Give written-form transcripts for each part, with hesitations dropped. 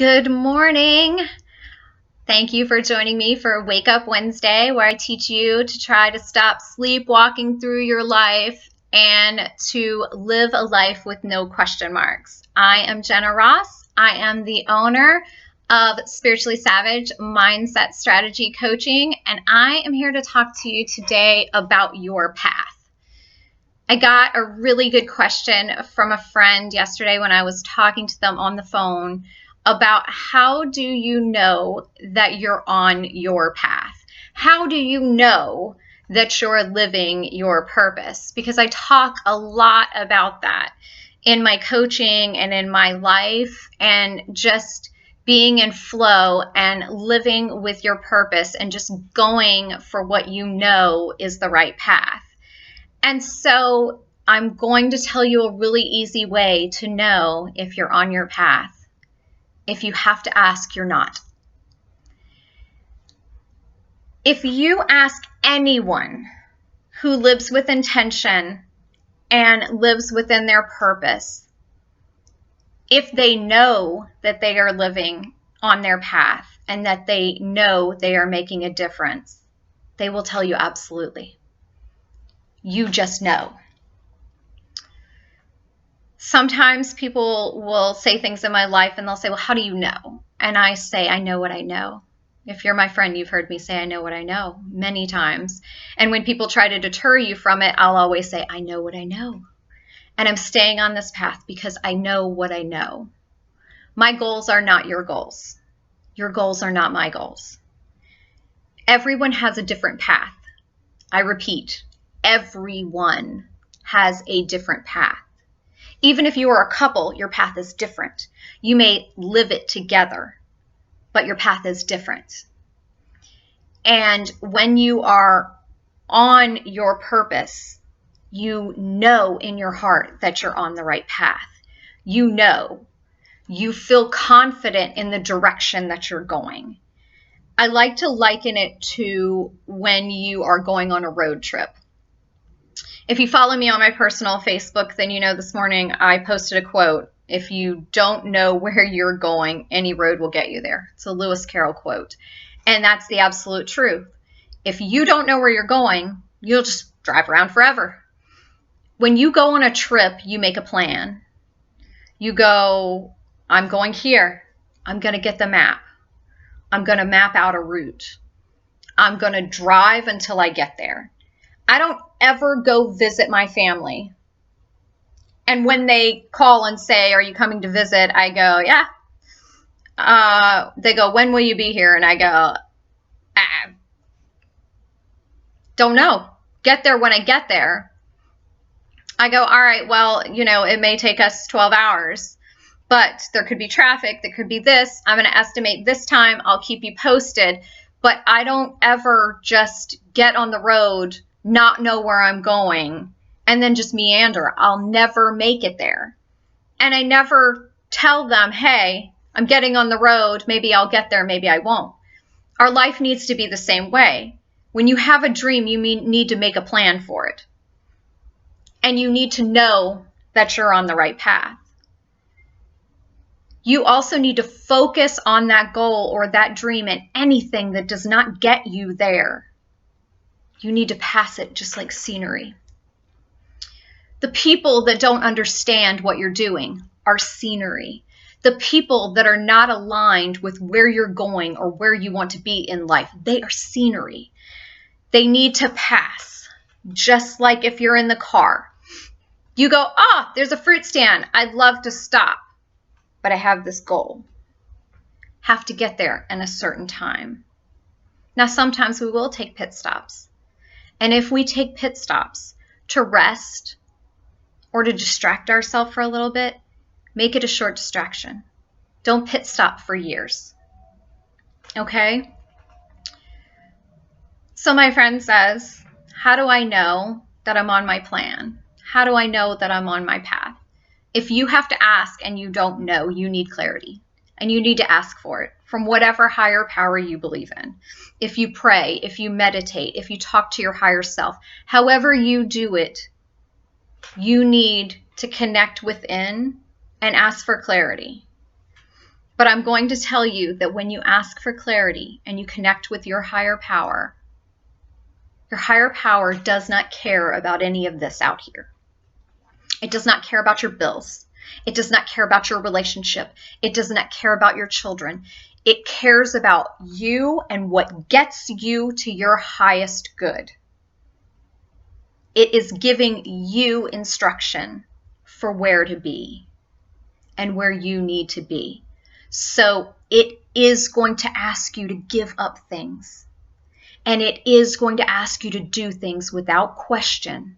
Good morning. Thank you for joining me for Wake Up Wednesday, where I teach you to try to stop sleepwalking through your life and to live a life with no question marks. I am Jenna Ross. I am the owner of Spiritually Savage Mindset Strategy Coaching, and I am here to talk to you today about your path. I got a really good question from a friend yesterday when I was talking to them on the phone about how do you know that you're on your path? How do you know that you're living your purpose? Because I talk a lot about that in my coaching and in my life, and just being in flow and living with your purpose and just going for what you know is the right path. And so I'm going to tell you a really easy way to know if you're on your path. If you have to ask, you're not. If you ask anyone who lives with intention and lives within their purpose, if they know that they are living on their path and that they know they are making a difference, they will tell you absolutely. You just know. Sometimes people will say things in my life and they'll say, well, how do you know? And I say, I know what I know. If you're my friend, you've heard me say, I know what I know many times. And when people try to deter you from it, I'll always say, I know what I know. And I'm staying on this path because I know what I know. My goals are not your goals. Your goals are not my goals. Everyone has a different path. I repeat, everyone has a different path. Even if you are a couple, your path is different. You may live it together, but your path is different. And when you are on your purpose, you know in your heart that you're on the right path. You know, you feel confident in the direction that you're going. I like to liken it to when you are going on a road trip. If you follow me on my personal Facebook, then you know this morning I posted a quote. If you don't know where you're going, any road will get you there. It's a Lewis Carroll quote. And that's the absolute truth. If you don't know where you're going, you'll just drive around forever. When you go on a trip, you make a plan. You go, I'm going here. I'm going to get the map. I'm going to map out a route. I'm going to drive until I get there. I don't ever go visit my family. And when they call and say, are you coming to visit? I go, yeah. They go, when will you be here? And I go, don't know. Get there when I get there. I go, all right, well, it may take us 12 hours, but there could be traffic. There could be this. I'm going to estimate this time. I'll keep you posted. But I don't ever just get on the road, not know where I'm going, and then just meander. I'll never make it there. And I never tell them, hey, I'm getting on the road. Maybe I'll get there. Maybe I won't. Our life needs to be the same way. When you have a dream, you need to make a plan for it. And you need to know that you're on the right path. You also need to focus on that goal or that dream, and anything that does not get you there, you need to pass it just like scenery. The people that don't understand what you're doing are scenery. The people that are not aligned with where you're going or where you want to be in life, they are scenery. They need to pass, just like if you're in the car. You go, there's a fruit stand. I'd love to stop, but I have this goal. Have to get there in a certain time. Now, sometimes we will take pit stops. And if we take pit stops to rest or to distract ourselves for a little bit, make it a short distraction. Don't pit stop for years. Okay? So my friend says, how do I know that I'm on my plan? How do I know that I'm on my path? If you have to ask and you don't know, you need clarity. And you need to ask for it from whatever higher power you believe in. If you pray, if you meditate, if you talk to your higher self, however you do it, you need to connect within and ask for clarity. But I'm going to tell you that when you ask for clarity and you connect with your higher power does not care about any of this out here. It does not care about your bills. It does not care about your relationship. It does not care about your children. It cares about you and what gets you to your highest good. It is giving you instruction for where to be and where you need to be. So it is going to ask you to give up things. And it is going to ask you to do things without question,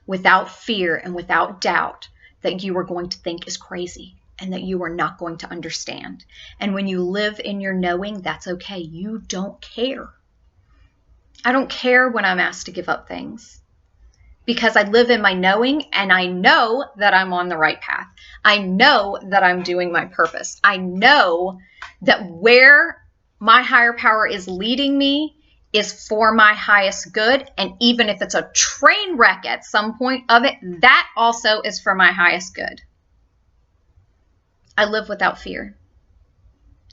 without fear, and without doubt that you are going to think is crazy and that you are not going to understand. And when you live in your knowing, that's okay. You don't care. I don't care when I'm asked to give up things because I live in my knowing and I know that I'm on the right path. I know that I'm doing my purpose. I know that where my higher power is leading me is for my highest good. And even if it's a train wreck at some point of it, that also is for my highest good. I live without fear.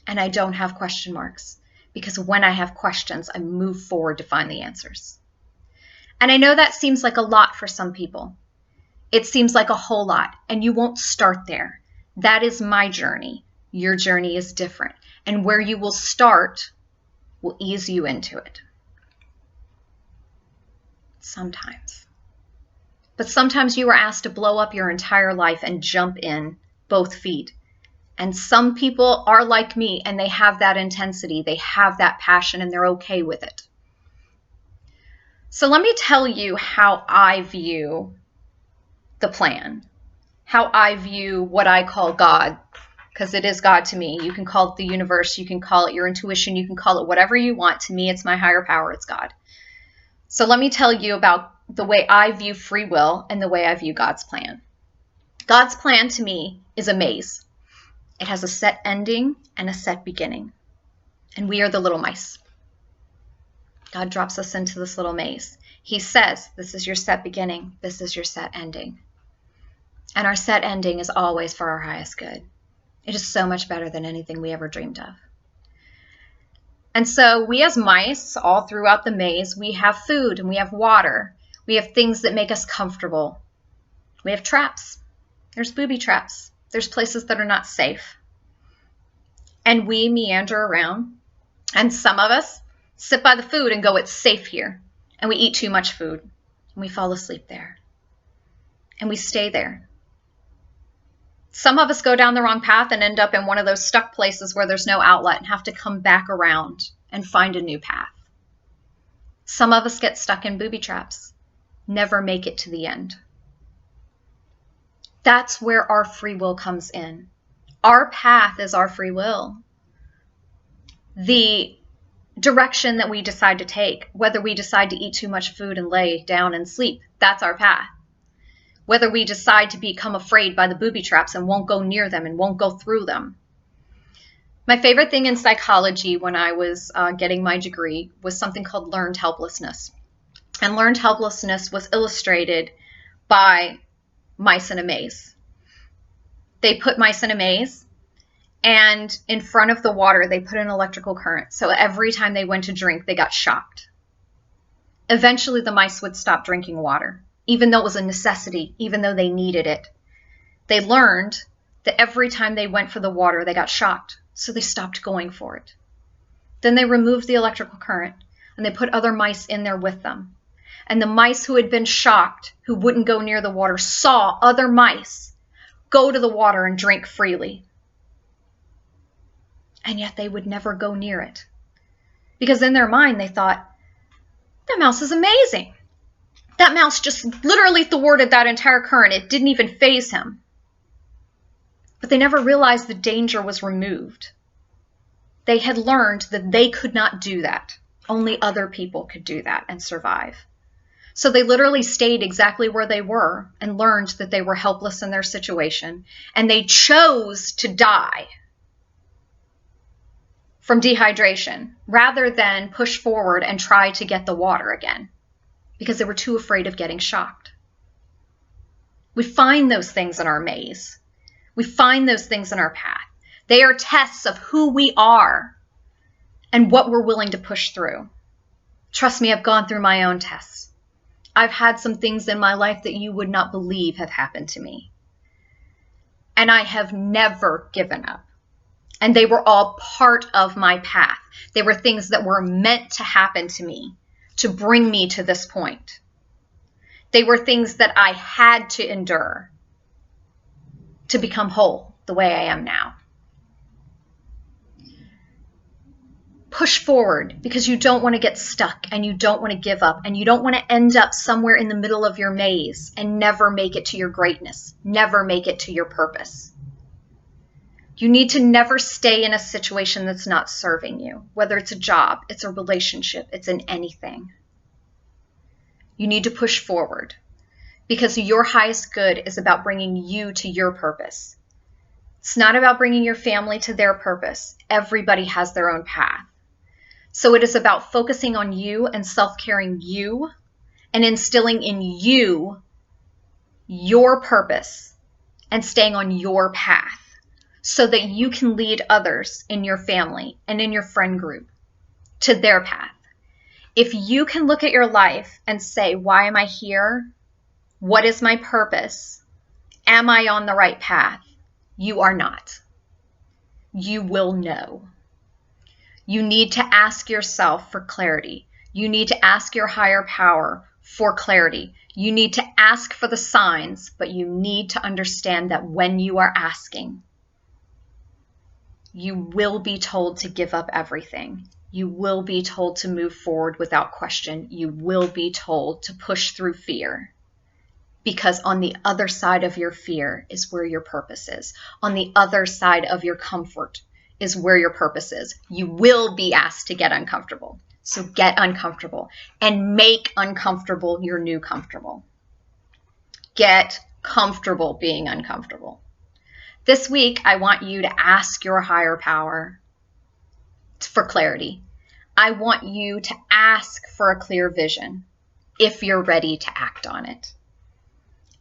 And I don't have question marks. Because when I have questions, I move forward to find the answers. And I know that seems like a lot for some people. It seems like a whole lot. And you won't start there. That is my journey. Your journey is different. And where you will start will ease you into it. Sometimes. But sometimes you are asked to blow up your entire life and jump in both feet. And some people are like me and they have that intensity, they have that passion, and they're okay with it. So let me tell you how I view the plan, how I view what I call God, because it is God to me. You can call it the universe, you can call it your intuition, you can call it whatever you want. To me, it's my higher power, it's God. So let me tell you about the way I view free will and the way I view God's plan. God's plan to me is a maze. It has a set ending and a set beginning. And we are the little mice. God drops us into this little maze. He says, this is your set beginning. This is your set ending. And our set ending is always for our highest good. It is so much better than anything we ever dreamed of. And so we as mice, all throughout the maze, we have food and we have water. We have things that make us comfortable. We have traps. There's booby traps. There's places that are not safe. And we meander around. And some of us sit by the food and go, it's safe here. And we eat too much food. And we fall asleep there. And we stay there. Some of us go down the wrong path and end up in one of those stuck places where there's no outlet and have to come back around and find a new path. Some of us get stuck in booby traps, never make it to the end. That's where our free will comes in. Our path is our free will. The direction that we decide to take, whether we decide to eat too much food and lay down and sleep, that's our path. Whether we decide to become afraid by the booby traps and won't go near them and won't go through them. My favorite thing in psychology when I was getting my degree was something called learned helplessness. And learned helplessness was illustrated by mice in a maze. They put mice in a maze, and in front of the water, they put an electrical current. So every time they went to drink, they got shocked. Eventually, the mice would stop drinking water, even though it was a necessity, even though they needed it. They learned that every time they went for the water, they got shocked. So they stopped going for it. Then they removed the electrical current, and they put other mice in there with them. And the mice who had been shocked, who wouldn't go near the water, saw other mice go to the water and drink freely. And yet they would never go near it. Because in their mind they thought, that mouse is amazing. That mouse just literally thwarted that entire current. It didn't even faze him. But they never realized the danger was removed. They had learned that they could not do that. Only other people could do that and survive. So they literally stayed exactly where they were and learned that they were helpless in their situation. And they chose to die from dehydration rather than push forward and try to get the water again because they were too afraid of getting shocked. We find those things in our maze. We find those things in our path. They are tests of who we are and what we're willing to push through. Trust me, I've gone through my own tests. I've had some things in my life that you would not believe have happened to me. And I have never given up. And they were all part of my path. They were things that were meant to happen to me, to bring me to this point. They were things that I had to endure to become whole the way I am now. Push forward because you don't want to get stuck and you don't want to give up and you don't want to end up somewhere in the middle of your maze and never make it to your greatness, never make it to your purpose. You need to never stay in a situation that's not serving you, whether it's a job, it's a relationship, it's in anything. You need to push forward because your highest good is about bringing you to your purpose. It's not about bringing your family to their purpose. Everybody has their own path. So it is about focusing on you and self-caring you and instilling in you your purpose and staying on your path so that you can lead others in your family and in your friend group to their path. If you can look at your life and say, why am I here? What is my purpose? Am I on the right path? You are not. You will know. You need to ask yourself for clarity. You need to ask your higher power for clarity. You need to ask for the signs, but you need to understand that when you are asking, you will be told to give up everything. You will be told to move forward without question. You will be told to push through fear. Because on the other side of your fear is where your purpose is. On the other side of your comfort is where your purpose is. You will be asked to get uncomfortable. So get uncomfortable and make uncomfortable your new comfortable. Get comfortable being uncomfortable. This week, I want you to ask your higher power for clarity. I want you to ask for a clear vision if you're ready to act on it.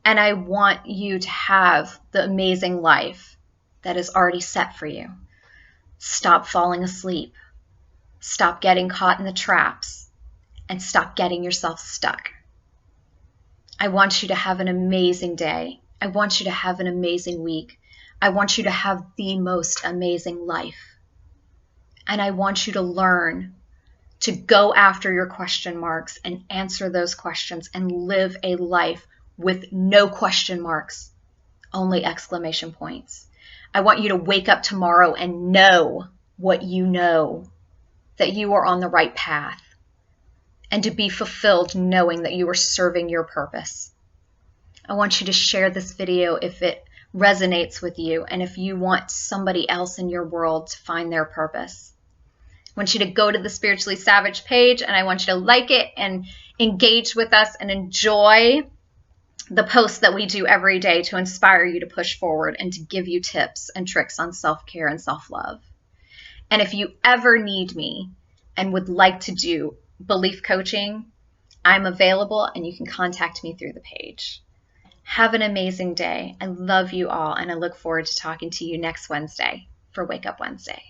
And I want you to have the amazing life that is already set for you. Stop falling asleep. Stop getting caught in the traps. And stop getting yourself stuck. I want you to have an amazing day. I want you to have an amazing week. I want you to have the most amazing life. And I want you to learn to go after your question marks and answer those questions and live a life with no question marks, only exclamation points. I want you to wake up tomorrow and know what you know, that you are on the right path, and to be fulfilled knowing that you are serving your purpose. I want you to share this video if it resonates with you and if you want somebody else in your world to find their purpose. I want you to go to the Spiritually Savage page and I want you to like it and engage with us and enjoy the posts that we do every day to inspire you to push forward and to give you tips and tricks on self-care and self-love. And if you ever need me and would like to do belief coaching, I'm available and you can contact me through the page. Have an amazing day. I love you all and I look forward to talking to you next Wednesday for Wake Up Wednesday.